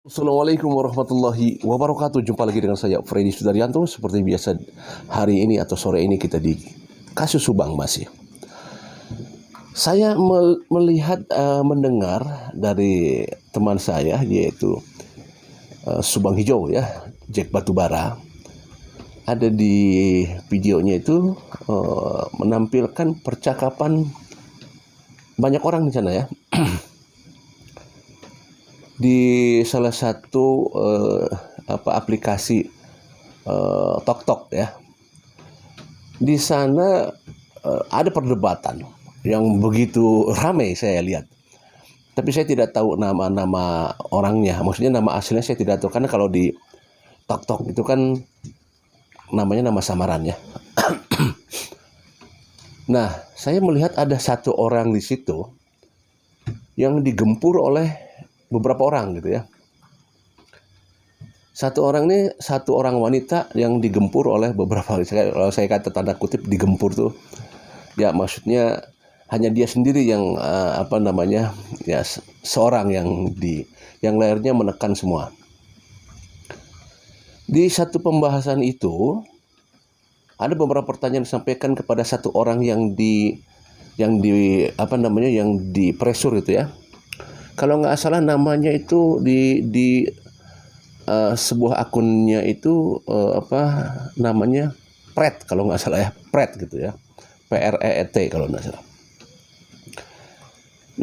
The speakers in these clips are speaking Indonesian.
Assalamualaikum warahmatullahi wabarakatuh. Jumpa lagi dengan saya Freddy Sudaryanto. Seperti biasa hari ini atau sore ini kita di kasus Subang masih. Saya melihat mendengar dari teman saya yaitu Subang Hijau ya, Jack Batubara. Ada di videonya itu menampilkan percakapan banyak orang di sana ya. Di salah satu aplikasi TokTok ya. Di sana ada perdebatan yang begitu ramai saya lihat. Tapi saya tidak tahu nama-nama orangnya. Maksudnya nama aslinya saya tidak tahu karena kalau di TokTok itu kan namanya nama samaran ya. Nah, saya melihat ada satu orang di situ yang digempur oleh beberapa orang gitu ya. Satu orang wanita yang digempur oleh beberapa, kalau saya kata tanda kutip digempur tuh, ya maksudnya hanya dia sendiri yang ya seorang yang layarnya menekan semua. Di satu pembahasan itu ada beberapa pertanyaan disampaikan kepada satu orang yang di pressure itu ya. Kalau nggak salah namanya itu di sebuah akunnya itu namanya Pret kalau nggak salah ya, Pret gitu ya, PREET kalau nggak salah.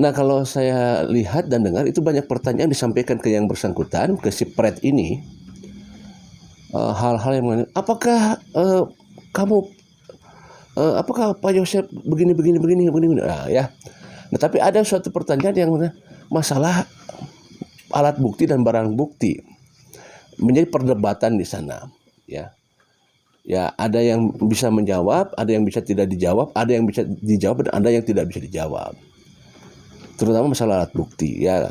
Nah kalau saya lihat dan dengar itu banyak pertanyaan disampaikan ke yang bersangkutan, ke si Pret ini, hal-hal yang apakah kamu apakah Pak Yosep begini, nah, ya. Nah tapi ada suatu pertanyaan yang masalah alat bukti dan barang bukti menjadi perdebatan di sana ya. Ya, ada yang bisa menjawab, ada yang bisa tidak dijawab, ada yang bisa dijawab dan ada yang tidak bisa dijawab. Terutama masalah alat bukti ya.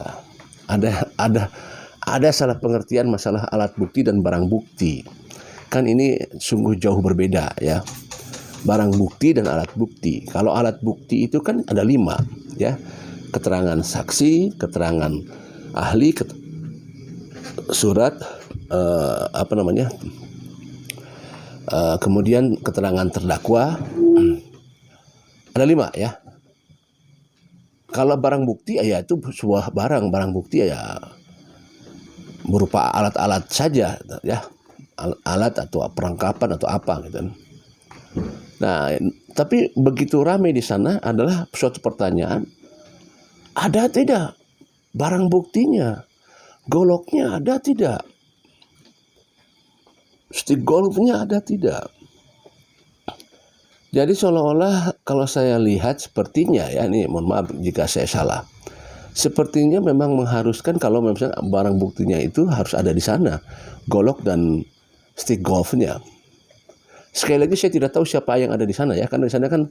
Ada salah pengertian masalah alat bukti dan barang bukti. Kan ini sungguh jauh berbeda ya. Barang bukti dan alat bukti. Kalau alat bukti itu kan ada 5 ya. Keterangan saksi, keterangan ahli, surat kemudian keterangan terdakwa. Ada 5 ya. Kalau barang bukti ya itu sebuah barang bukti ya berupa alat-alat saja ya, alat atau perlengkapan atau apa gitu. Nah, tapi begitu ramai di sana adalah suatu pertanyaan, ada tidak barang buktinya? Goloknya ada tidak? Stick golfnya ada tidak? Jadi seolah-olah kalau saya lihat sepertinya ya, ini mohon maaf jika saya salah. Sepertinya memang mengharuskan kalau misalnya barang buktinya itu harus ada di sana, golok dan stick golfnya. Sekali lagi saya tidak tahu siapa yang ada di sana ya, karena di sana kan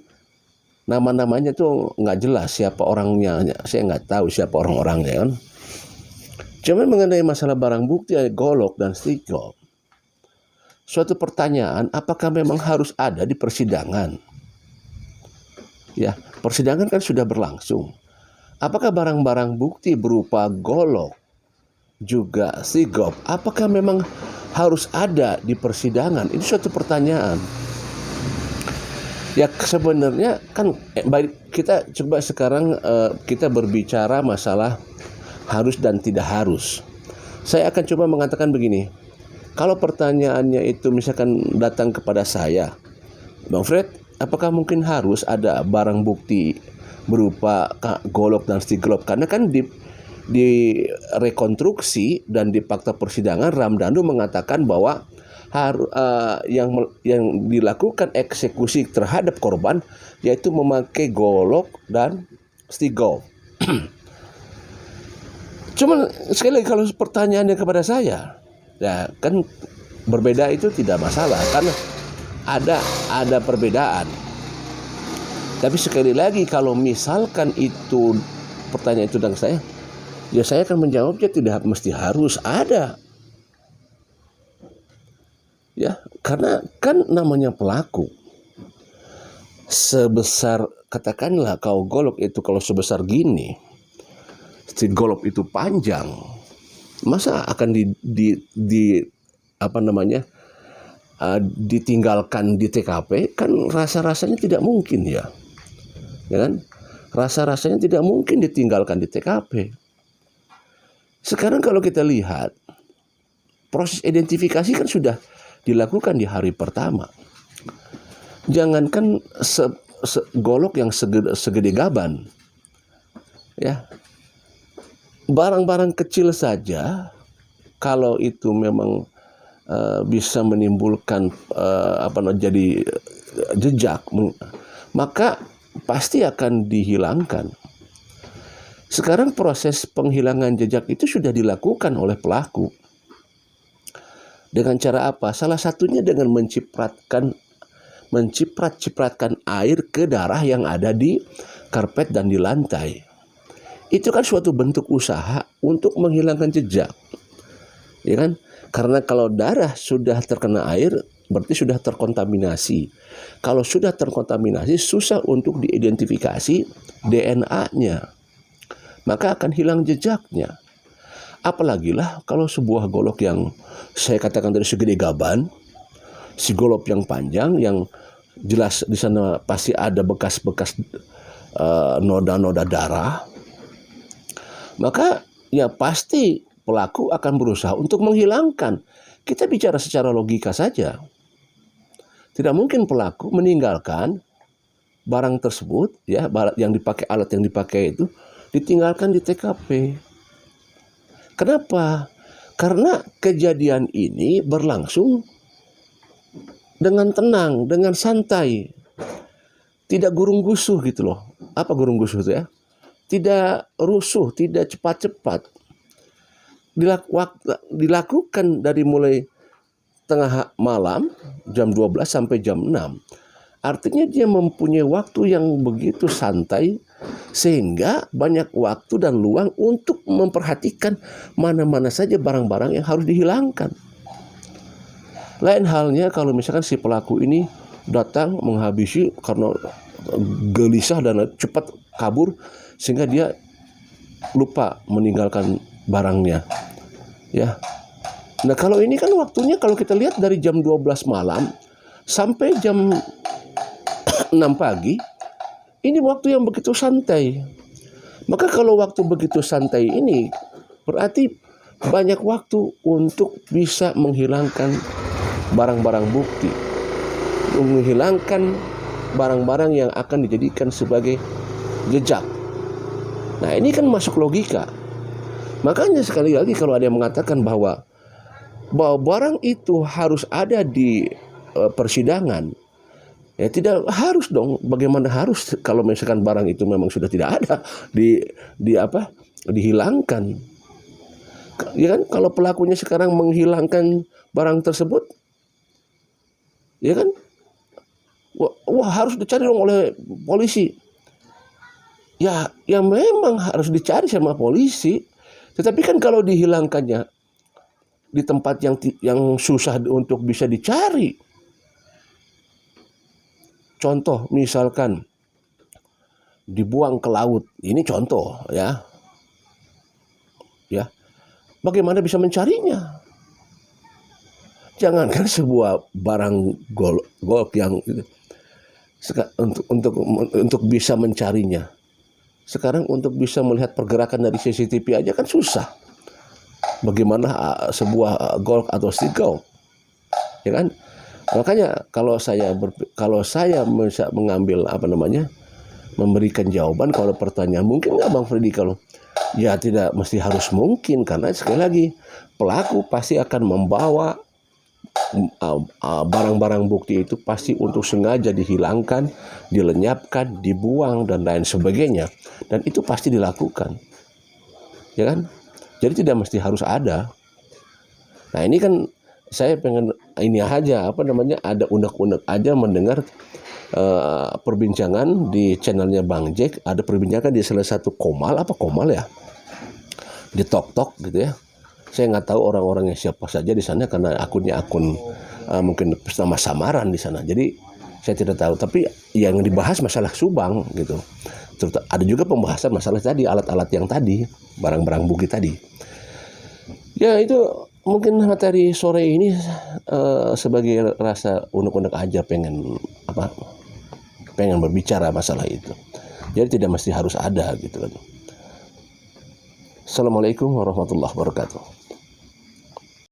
nama-namanya tuh nggak jelas siapa orangnya, saya nggak tahu siapa orang-orangnya kan. Cuma mengenai masalah barang bukti, golok dan stick golf, suatu pertanyaan, apakah memang harus ada di persidangan? Ya, persidangan kan sudah berlangsung. Apakah barang-barang bukti berupa golok juga stick golf, apakah memang harus ada di persidangan? Ini suatu pertanyaan. Ya sebenarnya kan baik, kita coba sekarang kita berbicara masalah harus dan tidak harus. Saya akan coba mengatakan begini. Kalau pertanyaannya itu misalkan datang kepada saya, Bang Fred, apakah mungkin harus ada barang bukti berupa golok dan stick golf? Karena kan di rekonstruksi dan di fakta persidangan Ramdhanu mengatakan bahwa yang dilakukan eksekusi terhadap korban yaitu memakai golok dan stick golf. Cuman sekali lagi kalau pertanyaannya kepada saya, ya kan berbeda itu tidak masalah karena ada perbedaan. Tapi sekali lagi kalau misalkan itu pertanyaan itu dari saya, ya saya akan menjawabnya tidak mesti harus ada. Ya, karena kan namanya pelaku. Sebesar katakanlah kau golok itu kalau sebesar gini, stick golf itu panjang. Masa akan apa namanya ditinggalkan di TKP? Kan rasa-rasanya tidak mungkin ya kan? Rasa-rasanya tidak mungkin ditinggalkan di TKP. Sekarang kalau kita lihat, proses identifikasi kan sudah dilakukan di hari pertama. Jangankan golok yang segede gaban, ya, barang-barang kecil saja, kalau itu memang bisa menimbulkan jadi jejak, maka pasti akan dihilangkan. Sekarang proses penghilangan jejak itu sudah dilakukan oleh pelaku. Dengan cara apa? Salah satunya dengan menciprat-cipratkan air ke darah yang ada di karpet dan di lantai. Itu kan suatu bentuk usaha untuk menghilangkan jejak, ya kan? Karena kalau darah sudah terkena air, berarti sudah terkontaminasi. Kalau sudah terkontaminasi, susah untuk diidentifikasi DNA-nya, maka akan hilang jejaknya. Apalagi lah kalau sebuah golok yang saya katakan tadi segede gaban, si golok yang panjang, yang jelas di sana pasti ada bekas-bekas noda-noda darah, maka ya pasti pelaku akan berusaha untuk menghilangkan. Kita bicara secara logika saja. Tidak mungkin pelaku meninggalkan barang tersebut, ya, yang dipakai, alat yang dipakai itu ditinggalkan di TKP. Kenapa? Karena kejadian ini berlangsung dengan tenang, dengan santai. Tidak gurung-gusuh gitu loh. Apa gurung-gusuh itu ya? Tidak rusuh, tidak cepat-cepat. Dilakukan dari mulai tengah malam jam 12 sampai jam 6. Artinya dia mempunyai waktu yang begitu santai sehingga banyak waktu dan luang untuk memperhatikan mana-mana saja barang-barang yang harus dihilangkan. Lain halnya kalau misalkan si pelaku ini datang menghabisi karena gelisah dan cepat kabur sehingga dia lupa meninggalkan barangnya, ya. Nah, kalau ini kan waktunya kalau kita lihat dari jam 12 malam sampai jam 6 pagi, ini waktu yang begitu santai. Maka kalau waktu begitu santai ini berarti banyak waktu untuk bisa menghilangkan barang-barang bukti, menghilangkan barang-barang yang akan dijadikan sebagai jejak. Nah, ini kan masuk logika. Makanya sekali lagi kalau ada yang mengatakan bahwa barang itu harus ada di persidangan, ya tidak harus dong. Bagaimana harus kalau misalkan barang itu memang sudah tidak ada dihilangkan? Ya kan, kalau pelakunya sekarang menghilangkan barang tersebut, ya kan, wah harus dicari dong oleh polisi. Ya memang harus dicari sama polisi. Tetapi kan kalau dihilangkannya di tempat yang susah untuk bisa dicari. Contoh misalkan dibuang ke laut. Ini contoh ya. Ya. Bagaimana bisa mencarinya? Jangankan sebuah barang golok yang untuk bisa mencarinya. Sekarang untuk bisa melihat pergerakan dari CCTV aja kan susah. Bagaimana sebuah golf atau stick golf, ya kan? Makanya kalau saya mengambil memberikan jawaban kalau pertanyaan mungkin nggak Bang Freddy, kalau ya tidak mesti harus mungkin, karena sekali lagi pelaku pasti akan membawa barang-barang bukti itu pasti untuk sengaja dihilangkan, dilenyapkan, dibuang dan lain sebagainya, dan itu pasti dilakukan, ya kan? Jadi tidak mesti harus ada. Nah, ini kan saya pengen ini aja ada unek-unek aja mendengar perbincangan di channelnya Bang Jack, ada perbincangan di salah satu komal ya, di Tok gitu ya. Saya nggak tahu orang-orangnya siapa saja di sana karena akunnya akun mungkin nama samaran di sana. Jadi saya tidak tahu. Tapi yang dibahas masalah Subang gitu. Terus ada juga pembahasan masalah tadi alat-alat yang tadi, barang-barang bukti tadi. Ya itu mungkin materi sore ini sebagai rasa unek-unek aja pengen berbicara masalah itu. Jadi tidak mesti harus ada gitu kan. Assalamualaikum warahmatullahi wabarakatuh.